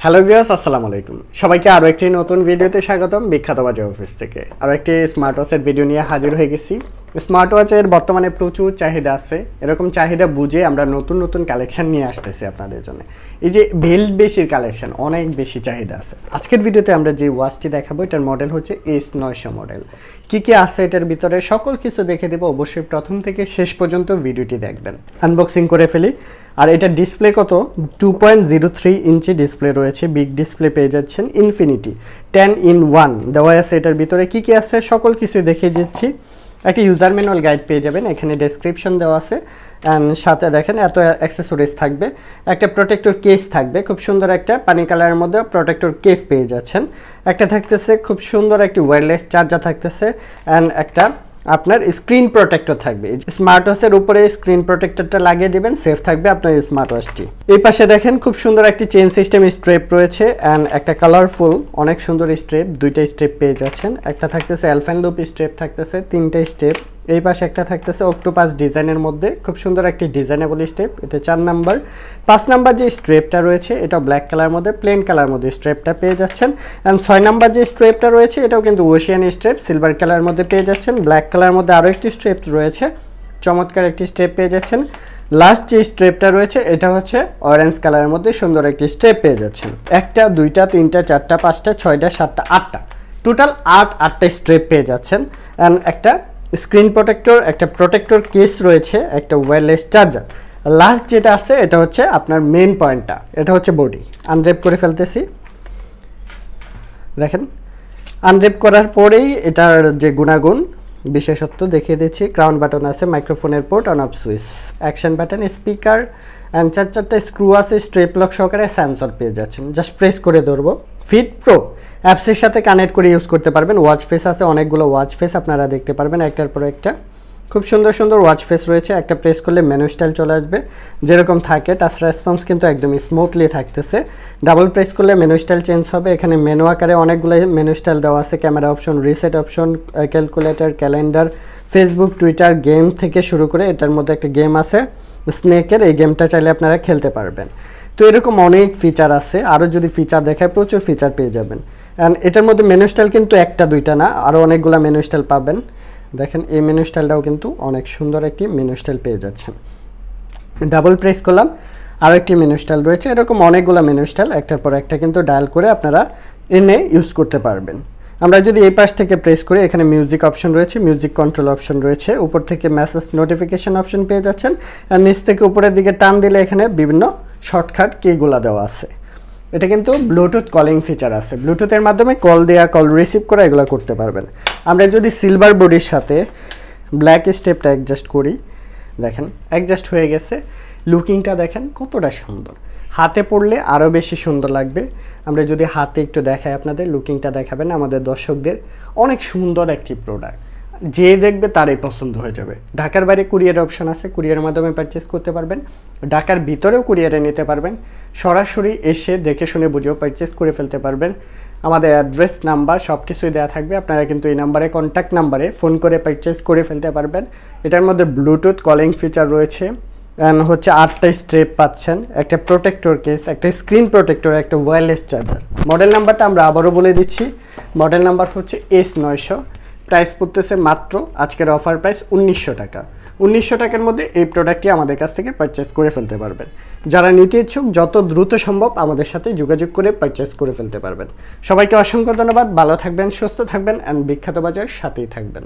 Hello viewers, আসসালামু আলাইকুম। সবাইকে আরও একটি নতুন ভিডিওতে স্বাগতম বিখ্যাত বাজার অফিস থেকে। আরও একটি স্মার্ট ওয়াচের ভিডিও নিয়ে হাজির হয়ে গেছি। স্মার্ট ওয়াচের বর্তমানে প্রচুর চাহিদা আছে। এরকম চাহিদা বুঝে আমরা নতুন নতুন কালেকশন নিয়ে আসতেছি আপনাদের জন্য। এই যে বেল্ট বেশির কালেকশন, অনেক বেশি চাহিদা আছে। আজকের ভিডিওতে আমরা যে ওয়াচটি দেখাবো এটার মডেল হচ্ছে S900 মডেল। কি কি আছে এটার ভিতরে সকল কিছু দেখে দেবো। অবশ্যই প্রথম থেকে শেষ পর্যন্ত ভিডিওটি দেখবেন। আনবক্সিং করে ফেলি। আর এটা ডিসপ্লে কত 2.03 ইঞ্চি ডিসপ্লে রয়েছে। বিগ ডিসপ্লে পেয়ে যাচ্ছেন। ইনফিনিটি 10-in-1 দেওয়া আছে। এটার ভিতরে কি কি আছে সকল কিছু দেখিয়ে দিচ্ছি। একটা ইউজার ম্যানুয়াল গাইড পেয়ে যাবেন, এখানে ডেসক্রিপশন দেওয়া আছে। অ্যান্ড সাথে দেখেন এত অ্যাক্সেসরিজ থাকবে। একটা প্রোটেক্টর কেস থাকবে, খুব সুন্দর একটা পানি কালারের মধ্যে প্রোটেক্টর কেস পেয়ে যাচ্ছেন। একটা থাকতেছে খুব সুন্দর একটি ওয়্যারলেস চার্জার থাকতেছে। অ্যান্ড একটা আপনার স্ক্রিন প্রোটেক্টর থাকবে। স্মার্ট ওয়াচের উপরে স্ক্রিন প্রোটেক্টরটা লাগিয়ে দিবেন, সেফ থাকবে আপনার স্মার্ট ওয়াচটি। এই পাশে দেখেন খুব সুন্দর একটি চেইন সিস্টেম স্ট্রেপ রয়েছে। অ্যান্ড একটা কালারফুল অনেক সুন্দর স্ট্রেপ, দুইটা স্ট্রেপ পেয়ে যাচ্ছেন। একটা থাকতেছে এলফ্যান লুপ স্ট্রেপ থাকতেছে, তিনটা স্টেপ। এই পাশে একটা থাকতেছে অক্টোপাস ডিজাইনের মধ্যে খুব সুন্দর একটি ডিজাইনেবল স্টেপ, এটা 4 নাম্বার। 5 নাম্বার যে স্ট্রেপটা রয়েছে এটা ব্ল্যাক কালার মধ্যে, প্লেন কালার মধ্যে স্ট্রেপটা পেয়ে যাচ্ছেন। অ্যান্ড 6 নাম্বার যে স্ট্রেপটা রয়েছে এটাও কিন্তু ওশিয়ান স্ট্রেপ, সিলভার কালার মধ্যে পেয়ে যাচ্ছেন। ব্ল্যাক কালার মধ্যে আরও একটি স্ট্রেপ রয়েছে, চমৎকার একটি স্ট্রেপ পেয়ে যাচ্ছেন। লাস্ট যে স্ট্রেপটা রয়েছে এটা হচ্ছে অরেঞ্জ কালারের মধ্যে সুন্দর একটি স্ট্রেপ পেয়ে যাচ্ছেন। একটা, দুইটা, তিনটা, চারটা, পাঁচটা, ছয়টা, সাতটা, আটটা, টোটাল আটটা স্ট্রেপ পেয়ে যাচ্ছেন। অ্যান্ড একটা স্ক্রিন প্রোটেক্টর, একটা প্রোটেক্টর কেস রয়েছে, একটা ওয়্যারলেস চার্জার। লাস্ট যেটা আছে এটা হচ্ছে আপনার মেইন পয়েন্টটা, এটা হচ্ছে বডি। আনরেপ করে ফেলতেছি, দেখেন আনরেপ করার পরেই এটার যে গুণাগুণ বিশেষত্ব দেখিয়ে দিচ্ছি। ক্রাউন বাটন আছে, মাইক্রোফোনের port, on off switch, action button, speaker and চারটা স্ক্রু আছে, স্ট্রেপ লক সহকারে সেন্সর পেয়ে যাচ্ছেন। জাস্ট প্রেস করে ধরবো। ফিট প্রো অ্যাপসের সাথে কানেক্ট করে ইউজ করতে পারবেন। ওয়াচ ফেস আছে, অনেকগুলো ওয়াচ ফেস আপনারা দেখতে পারবেন একটার পর একটা। খুব সুন্দর সুন্দর ওয়াচ ফেস রয়েছে। একটা প্রেস করলে মেনু স্টাইল চলে আসবে যেরকম থাকে। টাচ রেসপন্স কিন্তু একদমই স্মুথলি থাকতেছে। ডাবল প্রেস করলে মেনু স্টাইল চেঞ্জ হবে। এখানে মেনু আকারে অনেকগুলো মেনু স্টাইল দেওয়া আছে। Camera option, reset option, calculator, calendar, Facebook, Twitter, game থেকে শুরু করে এটার মধ্যে একটা গেম আছে স্নেকের, এই গেমটা চাইলে আপনারা খেলতে পারবেন। তো এরকম অনেক ফিচার আছে। আরও যদি ফিচার দেখায় প্রচুর ফিচার পেয়ে যাবেন। অ্যান্ড এটার মধ্যে মেনু স্টাইল কিন্তু একটা দুইটা না, আরও অনেকগুলো মেনু স্টাইল পাবেন। দেখেন এই মেনু স্টাইলটাও কিন্তু অনেক সুন্দর একটি মেনু স্টাইল পেয়ে যাচ্ছেন। ডাবল প্রেস করলাম, আরও একটি মেনু স্টাইল রয়েছে। এরকম অনেকগুলো মেনু স্টাইল একটার পর একটা কিন্তু ডায়াল করে আপনারা এনে ইউজ করতে পারবেন। আমরা যদি এই পাশ থেকে প্রেস করি, এখানে মিউজিক অপশন রয়েছে, মিউজিক কন্ট্রোল অপশন রয়েছে। উপর থেকে মেসেজ নোটিফিকেশন অপশন পেয়ে যাচ্ছেন। আর নিচ থেকে উপরের দিকে টান দিলে এখানে বিভিন্ন শর্টকাট কিগুলো দেওয়া আছে। এটা কিন্তু ব্লুটুথ কলিং ফিচার আছে, ব্লুটুথের মাধ্যমে কল দেওয়া, কল রিসিভ করা এগুলো করতে পারবেন। আমরা যদি সিলভার বডির সাথে ব্ল্যাক স্টেপটা অ্যাডজাস্ট করি, দেখেন অ্যাডজাস্ট হয়ে গেছে। লুকিংটা দেখেন কতটা সুন্দর, হাতে পড়লে আরও বেশি সুন্দর লাগবে। আমরা যদি হাতে একটু দেখাই আপনাদের, লুকিংটা দেখাবেন আমাদের দর্শকদের। অনেক সুন্দর একটি প্রোডাক্ট, যে দেখবে তারই পছন্দ হয়ে যাবে। ঢাকার বাইরে কুরিয়ার অপশন আছে, কুরিয়ারের মাধ্যমে পারচেস করতে পারবেন। ঢাকার ভিতরেও কুরিয়ারে নিতে পারবেন। সরাসরি এসে দেখে শুনে বুঝেও পারচেস করে ফেলতে পারবেন। আমাদের অ্যাড্রেস, নাম্বার সব কিছুই দেওয়া থাকবে। আপনারা কিন্তু এই নাম্বারে, কন্ট্যাক্ট নাম্বারে ফোন করে পারচেস করে ফেলতে পারবেন। এটার মধ্যে ব্লুটুথ কলিং ফিচার রয়েছে। অ্যান্ড হচ্ছে 8টা স্ট্রেপ পাচ্ছেন, একটা প্রোটেক্টর কেস, একটা স্ক্রিন প্রোটেক্টর, একটা ওয়্যারলেস চার্জার। মডেল নাম্বারটা আমরা আবারও বলে দিচ্ছি। মডেল নাম্বার হচ্ছে S900। প্রাইস পড়তেছে মাত্র আজকের অফার প্রাইস 1900 টাকা। 1900 টাকার মধ্যে এই প্রোডাক্টটি আমাদের কাছ থেকে পারচেস করে ফেলতে পারবেন। যারা নিতে ইচ্ছুক যত দ্রুত সম্ভব আমাদের সাথে যোগাযোগ করে পারচেস করে ফেলতে পারবেন। সবাইকে অসংখ্য ধন্যবাদ। ভালো থাকবেন, সুস্থ থাকবেন অ্যান্ড বিখ্যাত বাজার সাথেই থাকবেন।